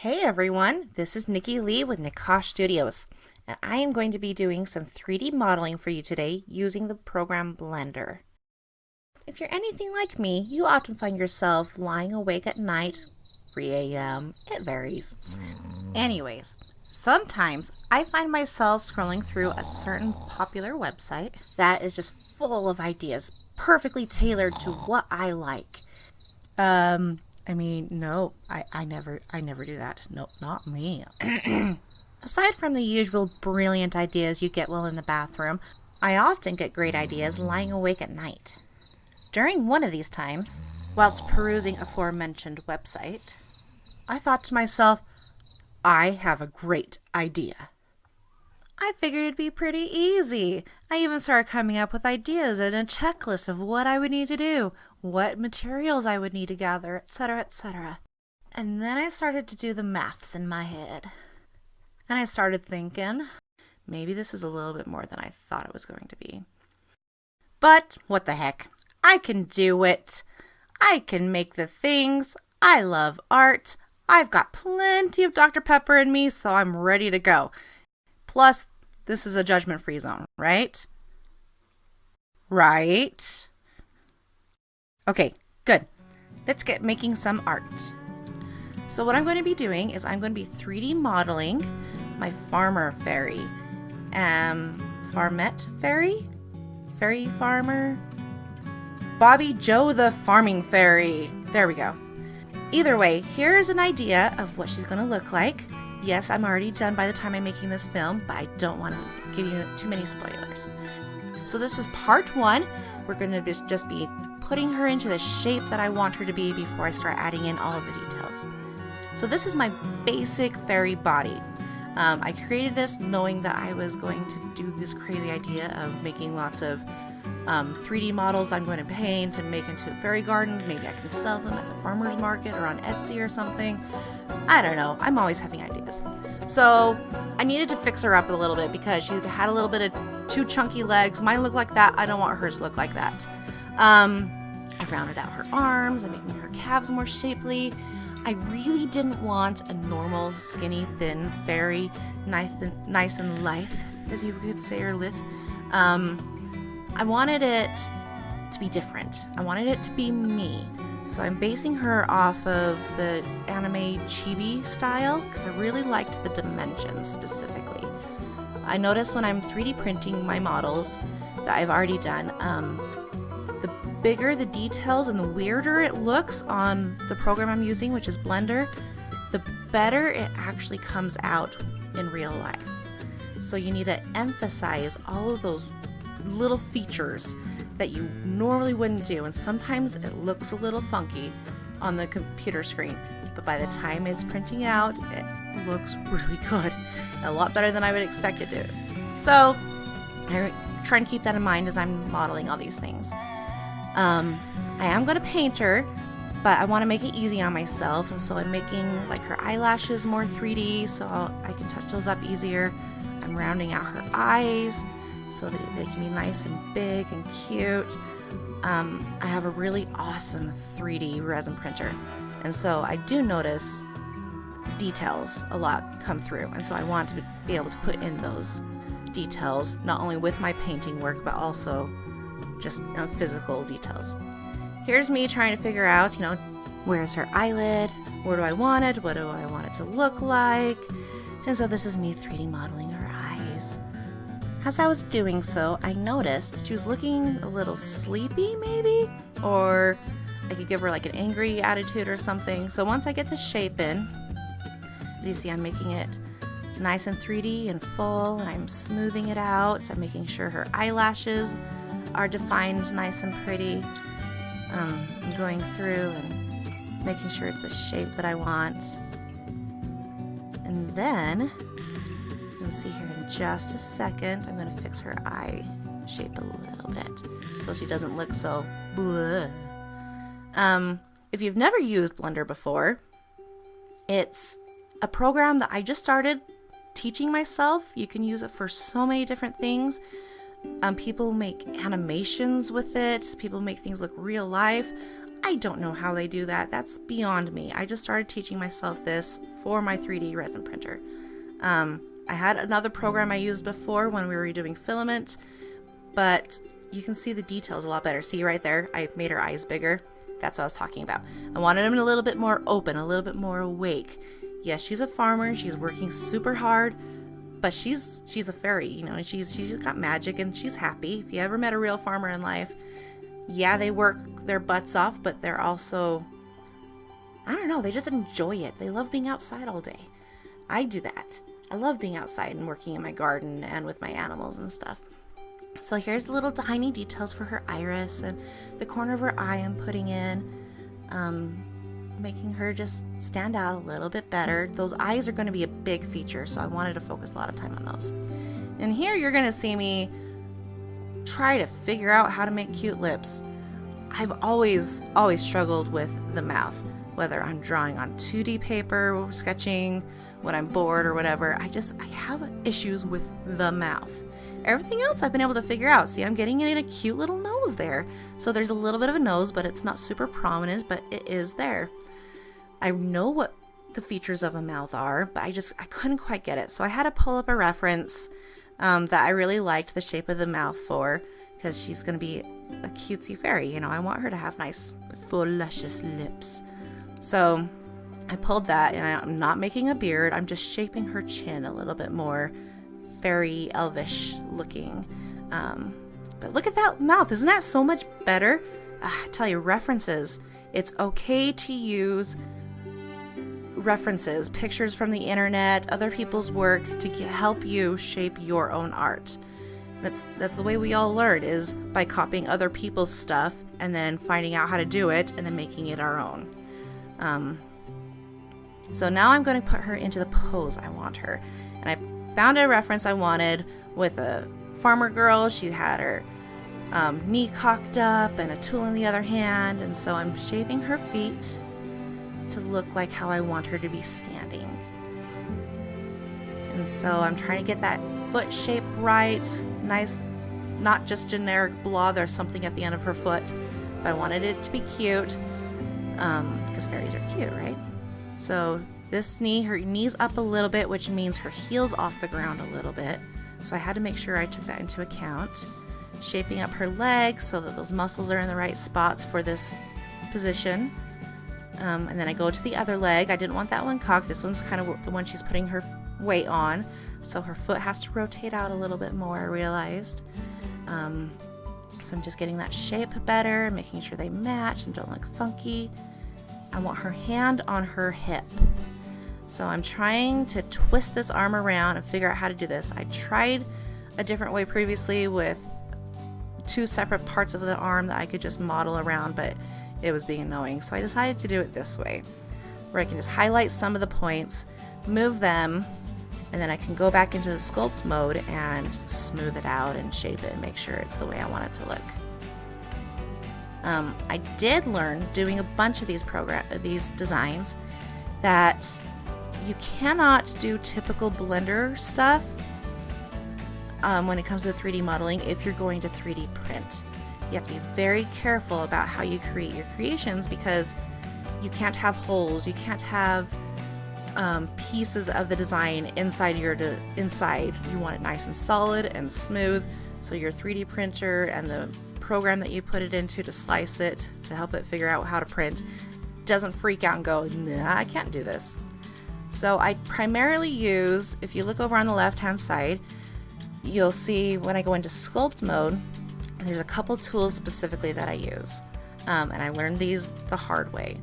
Hey everyone, this is Nikki Lee with Nikosh Studios, and I am going to be doing some 3D modeling for you today using the program Blender. If you're anything like me, you often find yourself lying awake at night, 3 a.m., it varies. Anyways, sometimes I find myself scrolling through a certain popular website that is just full of ideas, perfectly tailored to what I like. No, I never do that. Nope, not me. Aside from the usual brilliant ideas you get while in the bathroom, I often get great ideas lying awake at night. During one of these times, whilst perusing aforementioned website, I thought to myself, I have a great idea. I figured it'd be pretty easy. I even started coming up with ideas and a checklist of what I would need to do, what materials I would need to gather, etc., etc. And then I started to do the maths in my head. And I started thinking, maybe this is a little bit more than I thought it was going to be. But what the heck? I can do it. I can make the things. I love art. I've got plenty of Dr. Pepper in me, so I'm ready to go. Plus, this is a judgment-free zone, right? Right? Okay, good. Let's get making some art. So what I'm going to be doing is I'm going to be 3D modeling my farmer fairy. Farmette fairy? Fairy farmer? Bobby Joe the farming fairy. There we go. Either way, here's an idea of what she's going to look like. Yes, I'm already done by the time I'm making this film, but I don't want to give you too many spoilers. So this is part one. We're going to just be putting her into the shape that I want her to be before I start adding in all of the details. So this is my basic fairy body. I created this knowing that I was going to do this crazy idea of making lots of 3D models I'm going to paint and make into fairy gardens. Maybe I can sell them at the farmer's market or on Etsy or something. I don't know. I'm always having ideas. So I needed to fix her up a little bit because she had a little bit of too chunky legs. Mine look like that. I don't want hers to look like that. I rounded out her arms. I'm making her calves more shapely. I really didn't want a normal, skinny, thin fairy, nice and lithe, as you could say, or lithe. I wanted it to be different. I wanted it to be me. So I'm basing her off of the anime chibi style because I really liked the dimensions specifically. I noticed when I'm 3D printing my models that I've already done, the bigger the details and the weirder it looks on the program I'm using, which is Blender, the better it actually comes out in real life. So you need to emphasize all of those little features that you normally wouldn't do, and sometimes it looks a little funky on the computer screen, but by the time it's printing out, it looks really good, a lot better than I would expect it to. So I try and keep that in mind as I'm modeling all these things. I am going to paint her, but I want to make it easy on myself, and so I'm making like her eyelashes more 3D so I can touch those up easier. I'm rounding out her eyes so that they can be nice and big and cute. I have a really awesome 3D resin printer, and so I do notice details a lot come through, and so I want to be able to put in those details not only with my painting work but also just physical details. Here's me trying to figure out, where's her eyelid, where do I want it, what do I want it to look like, and so this is me 3D modeling her eyes. As I was doing so, I noticed she was looking a little sleepy, maybe? Or I could give her like an angry attitude or something. So once I get the shape in, as you see, I'm making it nice and 3D and full, and I'm smoothing it out. I'm making sure her eyelashes are defined nice and pretty. I'm going through and making sure it's the shape that I want. And then you'll see here in just a second, I'm going to fix her eye shape a little bit so she doesn't look so bleh. If you've never used Blender before, it's a program that I just started teaching myself. You can use it for so many different things. People make animations with it. People make things look real life. I don't know how they do that. That's beyond me. I just started teaching myself this for my 3D resin printer. I had another program I used before when we were doing filament, but you can see the details a lot better. See right there, I made her eyes bigger. That's what I was talking about. I wanted them a little bit more open, a little bit more awake. Yes, she's a farmer. She's working super hard, but she's a fairy, you know, and she's got magic and she's happy. If you ever met a real farmer in life, yeah, they work their butts off, but they're also, I don't know, they just enjoy it. They love being outside all day. I do that. I love being outside and working in my garden and with my animals and stuff. So here's the little tiny details for her iris and the corner of her eye I'm putting in, making her just stand out a little bit better. Those eyes are going to be a big feature, so I wanted to focus a lot of time on those. And here you're going to see me try to figure out how to make cute lips. I've always struggled with the mouth, whether I'm drawing on 2D paper or sketching when I'm bored or whatever. I have issues with the mouth. Everything else I've been able to figure out. See, I'm getting in a cute little nose there. So there's a little bit of a nose, but it's not super prominent, but it is there. I know what the features of a mouth are, but I couldn't quite get it. So I had to pull up a reference that I really liked the shape of the mouth for, because she's going to be a cutesy fairy. You know, I want her to have nice, full, luscious lips. So I pulled that, and I'm not making a beard. I'm just shaping her chin a little bit more fairy elvish looking. But look at that mouth. Isn't that so much better? I tell you, references. It's okay to use references, pictures from the internet, other people's work to help you shape your own art. That's the way we all learn, is by copying other people's stuff and then finding out how to do it and then making it our own. So now I'm going to put her into the pose I want her. And I found a reference I wanted with a farmer girl. She had her knee cocked up and a tool in the other hand. And so I'm shaping her feet to look like how I want her to be standing. And so I'm trying to get that foot shape right. Nice, not just generic blah. There's something at the end of her foot. But I wanted it to be cute. Because fairies are cute, right? So this knee, her knee's up a little bit, which means her heel's off the ground a little bit. So I had to make sure I took that into account. Shaping up her legs so that those muscles are in the right spots for this position. And then I go to the other leg. I didn't want that one cocked. This one's kind of the one she's putting her weight on. So her foot has to rotate out a little bit more, I realized. So I'm just getting that shape better, making sure they match and don't look funky. I want her hand on her hip. So I'm trying to twist this arm around and figure out how to do this. I tried a different way previously with 2 separate parts of the arm that I could just model around, but it was being annoying. So I decided to do it this way, where I can just highlight some of the points, move them, and then I can go back into the sculpt mode and smooth it out and shape it and make sure it's the way I want it to look. I did learn doing a bunch of these designs that you cannot do typical Blender stuff when it comes to 3D modeling if you're going to 3D print. You have to be very careful about how you create your creations, because you can't have holes, you can't have pieces of the design inside inside. You want it nice and solid and smooth, so your 3D printer and the program that you put it into to slice it to help it figure out how to print doesn't freak out and go, nah, I can't do this. So I primarily use, if you look over on the left hand side, you'll see when I go into sculpt mode, there's a couple tools specifically that I use. And I learned these the hard way,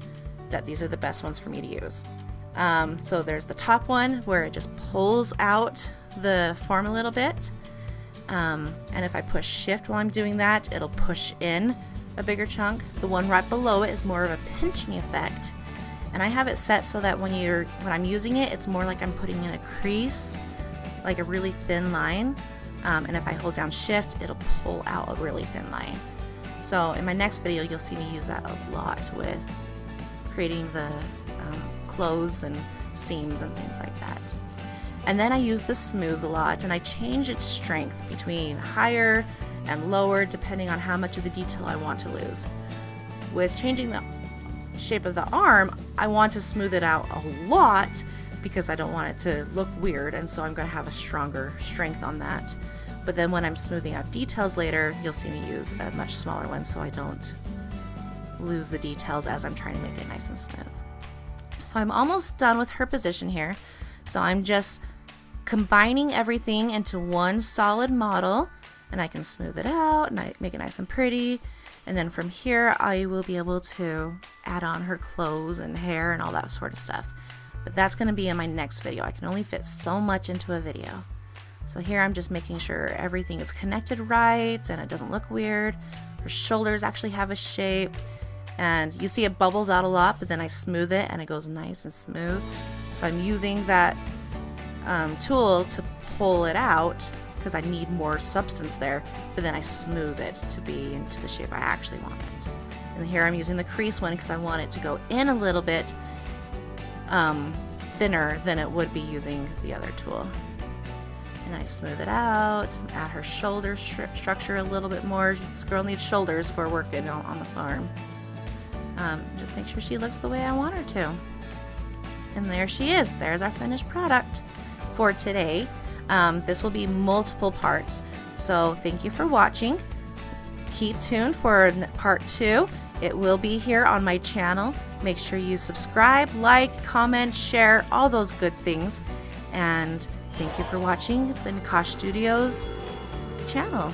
that these are the best ones for me to use. So there's the top one where it just pulls out the form a little bit. And if I push shift while I'm doing that, it'll push in a bigger chunk. The one right below it is more of a pinching effect. And I have it set so that when I'm using it, it's more like I'm putting in a crease, like a really thin line. And if I hold down shift, it'll pull out a really thin line. So in my next video, you'll see me use that a lot with creating the clothes and seams and things like that. And then I use the smooth a lot, and I change its strength between higher and lower depending on how much of the detail I want to lose. With changing the shape of the arm, I want to smooth it out a lot because I don't want it to look weird, and so I'm going to have a stronger strength on that. But then when I'm smoothing out details later, you'll see me use a much smaller one so I don't lose the details as I'm trying to make it nice and smooth. So I'm almost done with her position here. So I'm just combining everything into one solid model, and I can smooth it out and I make it nice and pretty. And then from here, I will be able to add on her clothes and hair and all that sort of stuff. But that's going to be in my next video. I can only fit so much into a video. So here I'm just making sure everything is connected right and it doesn't look weird. Her shoulders actually have a shape. And you see it bubbles out a lot, but then I smooth it and it goes nice and smooth. So I'm using that tool to pull it out because I need more substance there, but then I smooth it to be into the shape I actually want it. And here I'm using the crease one because I want it to go in a little bit thinner than it would be using the other tool. And then I smooth it out, add her shoulder structure a little bit more. This girl needs shoulders for working on the farm. Just make sure she looks the way I want her to. And there she is. There's our finished product for today. This will be multiple parts. So thank you for watching. Keep tuned for part 2. It will be here on my channel. Make sure you subscribe, like, comment, share, all those good things. And thank you for watching the Nakash Studios channel.